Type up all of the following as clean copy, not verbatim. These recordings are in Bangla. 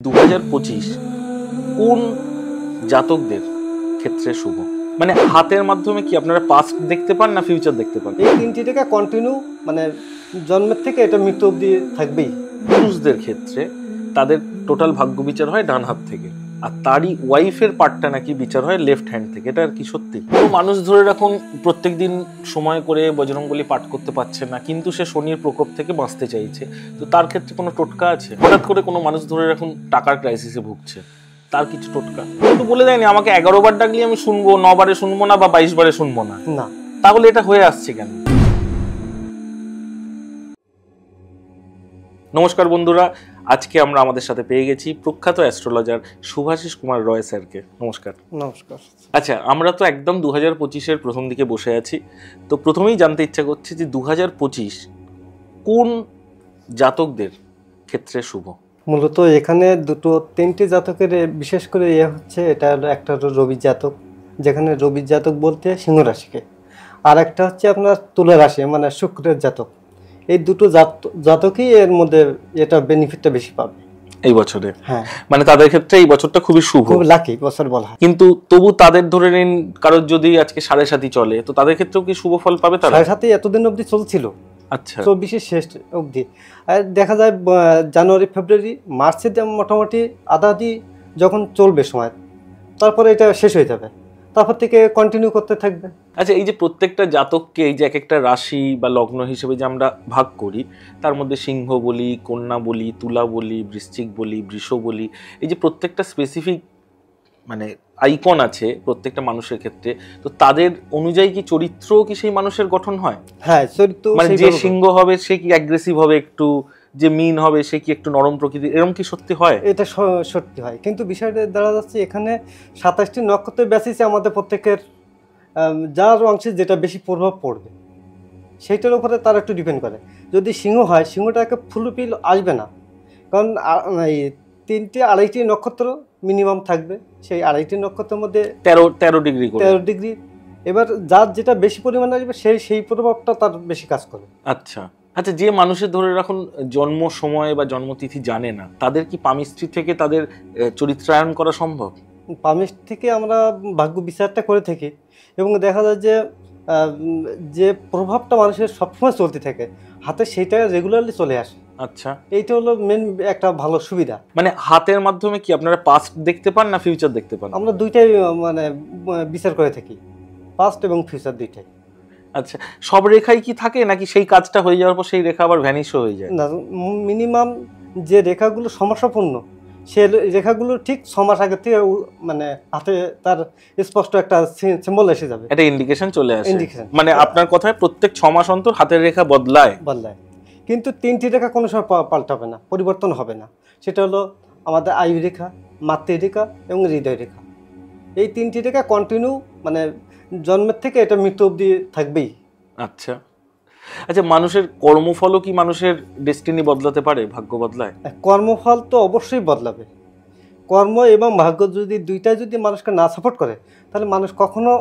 2025 কোন জাতকদের ক্ষেত্রে শুভ? মানে হাতের মাধ্যমে কি আপনারা পাস্ট দেখতে পান না ফিউচার দেখতে পান? এই তিনটি রেখা কন্টিনিউ মানে জন্মের থেকে এটা মৃত্যু অবধি থাকবেই। পুরুষদের ক্ষেত্রে তাদের টোটাল ভাগ্য বিচার হয় ডান হাত থেকে, আর তারই ওয়াইফের পার্টটা নাকি বিচার হয় লেফট হ্যান্ড থেকে। এটা আর কি সত্যি? কোনো মানুষ ধরে রাখুন প্রত্যেকদিন সময় করে বজরংবলী পাঠ করতে পারছে না, কিন্তু সে শনির প্রকোপ থেকে বাঁচতে চাইছে, তো তার ক্ষেত্রে কোনো টোটকা আছে? হঠাৎ করে কোনো মানুষ ধরে রাখুন টাকার ক্রাইসিসে ভুগছে, তার কিছু টোটকা? কিন্তু বলে দেয়নি আমাকে 11 বার ডাকলে আমি শুনবো, 9 বারে শুনবো না বা 22 বারে শুনবো না। না, তাহলে এটা হয়ে আসছে কেন? নমস্কার বন্ধুরা, আজকে আমরা আমাদের সাথে পেয়ে গেছি প্রখ্যাত অ্যাস্ট্রোলজার শুভাশিস কুমার রয় স্যারকে। নমস্কার। নমস্কার। আচ্ছা, আমরা তো একদম 2025-এর প্রথম দিকে বসে আছি, তো প্রথমেই জানতে ইচ্ছা করছে যে 2025 কোন জাতকদের ক্ষেত্রে শুভ? মূলত এখানে তিনটি জাতকের বিশেষ করে হচ্ছে, এটা হলো একটা হলো রবি জাতক, যেখানে রবি জাতক বলতে সিংহ রাশিকে, আর একটা হচ্ছে আপনার তুলা রাশি মানে শুক্রের জাতক। এই দুটো জাতকই এর মধ্যে এটা বেনিফিটটা বেশি পাবে এই বছরে। হ্যাঁ, মানে তাদের ক্ষেত্রে এই বছরটা খুবই শুভ, খুব লাকি বছর বলা হয়। কিন্তু তবু তাদের ধরে নিন কারোর যদি আজকে 7.5 চলে, তো তাদের ক্ষেত্রেও কি শুভ ফল পাবে তারা? 7.5 এতদিন অবধি চলছিল, আচ্ছা, 24-এর শেষ অবধি। আর দেখা যায় জানুয়ারি ফেব্রুয়ারি মার্চের মোটামুটি আধি যখন চলবে সময়, তারপরে এটা শেষ হয়ে যাবে, তারপর থেকে কন্টিনিউ করতে থাকবে। আচ্ছা, এই যে প্রত্যেকটা জাতককে এই যে এক একটা রাশি বা লগ্ন হিসেবে যে আমরা ভাগ করি, তার মধ্যে সিংহ বলি, কন্যা বলি, তুলা বলি, বৃশ্চিক বলি, বৃষ বলি, এই যে প্রত্যেকটা স্পেসিফিক মানে আইকন আছে প্রত্যেকটা মানুষের ক্ষেত্রে, তো তাদের অনুযায়ী কি চরিত্রও কি সেই মানুষের গঠন হয়? হ্যাঁ, চরিত্র মানে যে সিংহ হবে সে কি অ্যাগ্রেসিভ হবে একটু, যে মিন হবে সে কি একটু নরম প্রকৃতির, এরকম কি সত্যি হয়? এটা সত্যি হয়, কিন্তু বিষয়টা দেখা যাচ্ছে এখানে 27টি নক্ষত্রের বেসিসে আমাদের প্রত্যেকের যার অংশে যেটা বেশি প্রভাব পড়বে সেইটার উপরে তার একটু ডিপেন্ড করে। যদি সিংহ হয়, সিংহটাকে ফুলফিল আসবে না, কারণ এই 3-2.5টি নক্ষত্র মিনিমাম থাকবে, সেই 2.5টি নক্ষত্রের মধ্যে 13 ডিগ্রি করে। 13 ডিগ্রি। এবার যার যেটা বেশি পরিমাণে আসবে সেই প্রভাবটা তার বেশি কাজ করবে। আচ্ছা আচ্ছা, যে মানুষের ধরে রাখুন জন্ম সময় বা জন্মতিথি জানে না, তাদের কি পামিস্ট্রি থেকে তাদের চরিত্রায়ন করা সম্ভব? পামিস্ট থেকে আমরা ভাগ্য বিচারটা করে থাকি, এবং দেখা যায় যে প্রভাবটা মানুষের সবসময় চলতে থাকে হাতে, সেইটা রেগুলারলি চলে আসে। আচ্ছা, এইটা হলো মেন একটা ভালো সুবিধা। মানে হাতের মাধ্যমে কি আপনারা পাস্ট দেখতে পান না ফিউচার দেখতে পান? আমরা দুইটাই মানে বিচার করে থাকি, পাস্ট এবং ফিউচার দুইটাই। আচ্ছা, সব রেখাই কি থাকে নাকি সেই কাজটা হয়ে যাওয়ার পর সেই রেখা আবার ভ্যানিশও হয়ে যায়? না, মিনিমাম যে রেখাগুলো সমস্যাপূর্ণ সে রেখাগুলো ঠিক 6 মাস আগে থেকে মানে হাতে তার স্পষ্ট একটা সিম্বল এসে যাবে, এটা ইন্ডিকেশন চলে আসে। ইন্ডিকেশন মানে আপনার কথায় প্রত্যেক 6 মাস অন্তর হাতের রেখা বদলায়। কিন্তু 3টি রেখা কোনো সময় পাল্টাবে না, পরিবর্তন হবে না। সেটা হলো আমাদের আয়ু রেখা, মাতৃরেখা এবং হৃদয় রেখা। এই 3টি রেখা কন্টিনিউ মানে জন্মের থেকে এটা মৃত্যু অবধি থাকবেই। আচ্ছা আচ্ছা, মানুষের কর্মফলও কি মানুষের ডেস্টিনি বদলাতে পারে, ভাগ্য বদলায়? কর্মফল তো অবশ্যই বদলাবে। কর্ম এবং ভাগ্য যদি দুইটাই যদি মানুষকে না সাপোর্ট করে, তাহলে মানুষ কখনো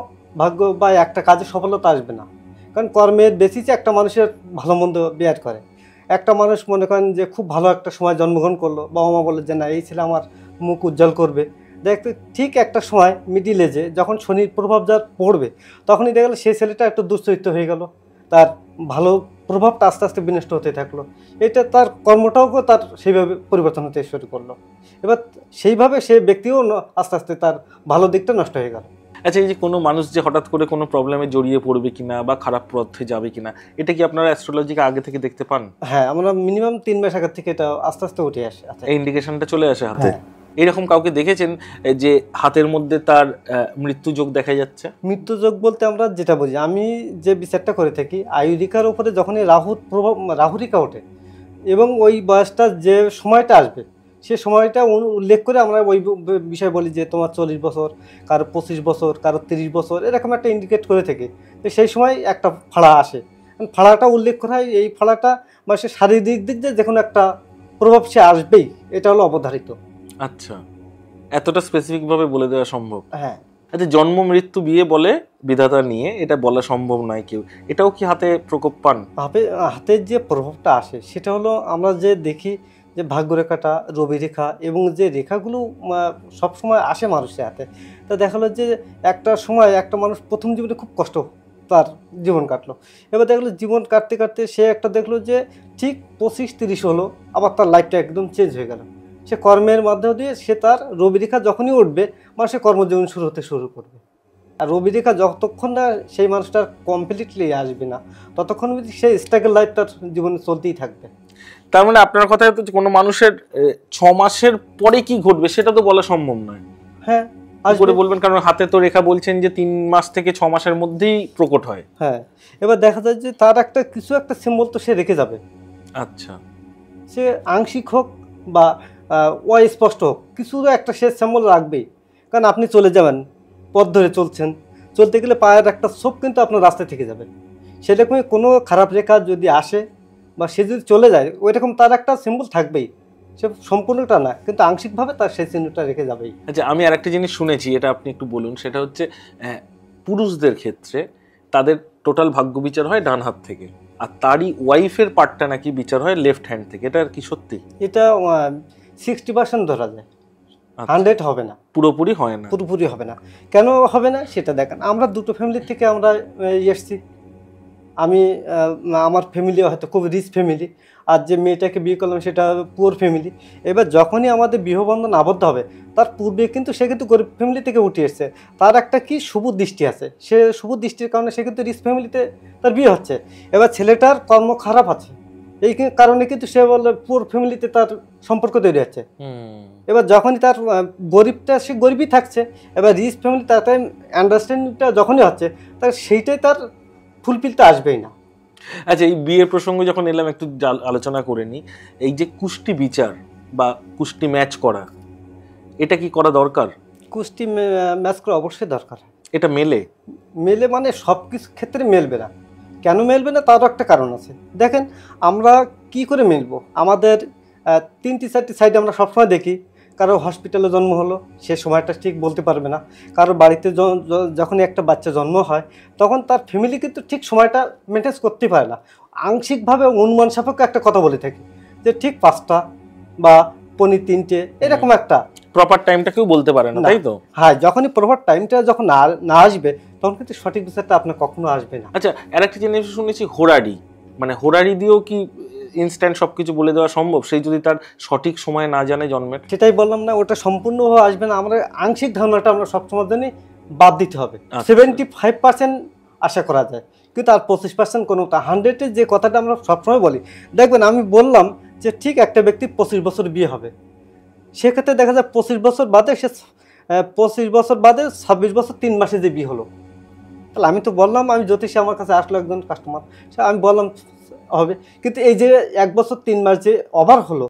ভাগ্য বা একটা কাজে সফলতা আসবে না। কারণ কর্মের বেসিসে একটা মানুষের ভালো মন্দ বিয়ার করে। একটা মানুষ মনে করেন যে খুব ভালো একটা সময় জন্মগ্রহণ করলো, বাবা মা বলে যে না এই ছেলে আমার মুখ উজ্জ্বল করবে, দেখতে ঠিক একটা সময় মিডিল এজে যখন শনির প্রভাব যার পড়বে, তখনই দেখা গেলো সেই ছেলেটা একটু দুশ্চরিত্র হয়ে গেল, তার ভালো প্রভাবটা আস্তে আস্তে বিনষ্ট হতে থাকলো। এটা তার কর্মটাও তার সেইভাবে পরিবর্তন হতে শুরু করলো। এবার সেইভাবে সে ব্যক্তিও আস্তে আস্তে তার ভালো দিকটা নষ্ট হয়ে গেল। আচ্ছা, এই যে কোনো মানুষ যে হঠাৎ করে কোনো প্রবলেমে জড়িয়ে পড়বে কিনা বা খারাপ পথে যাবে কিনা, এটা কি আপনারা অ্যাস্ট্রোলজিকে আগে থেকে দেখতে পান? হ্যাঁ, আমরা মিনিমাম 3 মাস আগে থেকে এটা আস্তে আস্তে উঠে আসে। এই ইন্ডিকেশনটা চলে আসে হাতে। হ্যাঁ। এরকম কাউকে দেখেছেন যে হাতের মধ্যে তার মৃত্যু যোগ দেখা যাচ্ছে? মৃত্যু যোগ বলতে আমরা যেটা বুঝি, আমি যে বিচারটা করে থাকি, আয়ুরিকার উপরে যখনই রাহুরিকা ওঠে এবং ওই বয়সটা যে সময়টা আসবে সে সময়টা উল্লেখ করে আমরা ওই বিষয় বলি যে তোমার 40 বছর, কারো 25 বছর, কারো 30 বছর, এরকম একটা ইন্ডিকেট করে থাকি। তো সেই সময় একটা ফাড়া আসে, ফাড়াটা উল্লেখ করা হয়। এই ফাড়াটা মানুষের শারীরিক দিক দিয়ে যে কোনো একটা প্রভাব সে আসবেই, এটা হলো অবধারিত। আচ্ছা, এতটা স্পেসিফিক ভাবে বলে দেওয়া সম্ভব? হ্যাঁ। আচ্ছা, জন্ম মৃত্যু বিয়ে বলে বিধাতা নিয়ে এটা বলা সম্ভব নয় কেউ, এটাও কি হাতে প্রকোপ পান? হাতের যে প্রভাবটা আসে সেটা হলো আমরা যে দেখি যে যে ভাগ্যরেখাটা, রবি রেখা এবং যে রেখাগুলো সবসময় আসে মানুষের হাতে, তা দেখা গেলো যে একটা সময় একটা মানুষ প্রথম জীবনে খুব কষ্ট তার জীবন কাটলো। এবার দেখলো জীবন কাটতে কাটতে সে একটা দেখলো যে ঠিক 25-30 হলো, আবার তার লাইফটা একদম চেঞ্জ হয়ে গেল। সে কর্মের মাধ্যম দিয়ে সে তার রবি রেখা যখনই উঠবে মানুষের কর্মজীবন শুরু করবে। আর রবি রেখা যতক্ষণ না সেই মানুষটার কমপ্লিটলি আসবে না, ততক্ষণ সেই স্ট্রাগল লাইফ তার জীবনে চলতেই থাকবে। তার মানে আপনার কথায় তো কোনো মানুষের 6 মাসের পরে কি ঘটবে সেটা তো বলা সম্ভব নয়। হ্যাঁ, করে বলবেন, কারণ হাতে তো রেখা বলছেন যে 3 মাস থেকে 6 মাসের মধ্যেই প্রকট হয়। হ্যাঁ, এবার দেখা যায় যে তার কিছু একটা সিম্বল তো সে রেখে যাবে। আচ্ছা, সে আংশিক হোক বা অস্পষ্ট হোক, কিছু একটা সে সিম্বল রাখবেই। কারণ আপনি চলে যাবেন, পথ ধরে চলতে গেলে পায়ের একটা ছোপ কিন্তু আপনার রাস্তায় থেকে যাবে। সেরকমই কোনো খারাপ রেখা যদি আসে বা সে যদি চলে যায়, ওইরকম তার একটা সিম্বল থাকবেই। সে সম্পূর্ণটা না, কিন্তু আংশিকভাবে তার সেই চিহ্নটা রেখে যাবেই। আচ্ছা, আমি আরেকটা জিনিস শুনেছি, এটা আপনি একটু বলুন। সেটা হচ্ছে পুরুষদের ক্ষেত্রে তাদের টোটাল ভাগ্য বিচার হয় ডান হাত থেকে, আর তারই ওয়াইফের পার্টটা নাকি বিচার হয় লেফট হ্যান্ড থেকে। এটা আর কি সত্যি? এটা 60% ধরা যায়, 100 হবে না, পুরোপুরি হয় না। পুরোপুরি হবে না। কেন হবে না সেটা দেখেন। আমরা দুটো ফ্যামিলি থেকে আমরা এসেছি। আমি আমার ফ্যামিলি হয়তো খুব রিচ ফ্যামিলি, আর যে মেয়েটাকে বিয়ে করলাম সেটা পুয়ার ফ্যামিলি। এবার যখনই আমাদের বিবাহবন্ধন আবদ্ধ হবে, তার পূর্বে কিন্তু সে কিন্তু গরিব ফ্যামিলি থেকে উঠে এসছে। তার একটা কি শুভ দৃষ্টি আছে, সে শুভ দৃষ্টির কারণে সে কিন্তু রিচ ফ্যামিলিতে তার বিয়ে হচ্ছে। এবার ছেলেটার কর্ম খারাপ আছে, এই কারণে কিন্তু সে বলে পুয়ার ফ্যামিলিতে তার সম্পর্ক তৈরি হচ্ছে। এবার যখনই তার গরিবটা, সে গরিবই থাকছে, এবার রিচ ফ্যামিলি তার আন্ডারস্ট্যান্ডিংটা যখনই হচ্ছে, তার সেইটাই তার ফুলফিলটা আসবেই না। আচ্ছা, এই বিয়ের প্রসঙ্গে যখন এলাম, একটু আলোচনা করে নিই। এই যে কুষ্টি বিচার বা কুষ্টি ম্যাচ করা, এটা কি করা দরকার? কুষ্টি ম্যাচ করা অবশ্যই দরকার। এটা মেলে মানে সব কিছু ক্ষেত্রে মেলবে না। কেন মেলবে না তারও একটা কারণ আছে। দেখেন, আমরা কি করে মেলবো? আমাদের 3-4টি সাইডে আমরা সবসময় দেখি। কারো হসপিটালে জন্ম হলো, সে সময়টা ঠিক বলতে পারবে না। কারো বাড়িতে যখনই একটা বাচ্চা জন্ম হয়, তখন তার ফ্যামিলি কিন্তু ঠিক সময়টা মেনটেন করতে পারে না। আংশিকভাবে অনুমান সাপেক্ষে একটা কথা বলে থাকি যে ঠিক 5টা বা 3:45 এরকম একটা প্রপার টাইমটা কেউ বলতে পারে না, তাই তো? হ্যাঁ, যখনই প্রপার টাইমটা যখন না আসবে, তখন কিন্তু সঠিক বিচারটা আপনার কখনো আসবে না। আচ্ছা, আর একটা জিনিস শুনেছি, হোরারি, মানে হোরারি দিয়েও কি ইনস্ট্যান্ট সবকিছু বলে দেওয়া সম্ভব, সেই যদি তার সঠিক সময় না জানে জন্মের? সেটাই বললাম না, ওটা সম্পূর্ণভাবে আসবে না। আমরা আংশিক ধারণাটা আমরা সবসময় জানি বাদ দিতে হবে। 75% আশা করা যায়, কিন্তু আর 25% কোনো 100-এর যে কথাটা আমরা সবসময় বলি। দেখবেন, আমি বললাম যে ঠিক একটা ব্যক্তি 25 বছর বিয়ে হবে, সেক্ষেত্রে দেখা যায় 25 বছর বাদে 26 বছর 3 মাসে যে বিয়ে হলো। তাহলে আমি তো বললাম, আমি জ্যোতিষী, আমার কাছে আসলো একজন কাস্টমার, আমি বললাম হবে, কিন্তু এই যে 1 বছর 3 মাস যে ওভার হলো,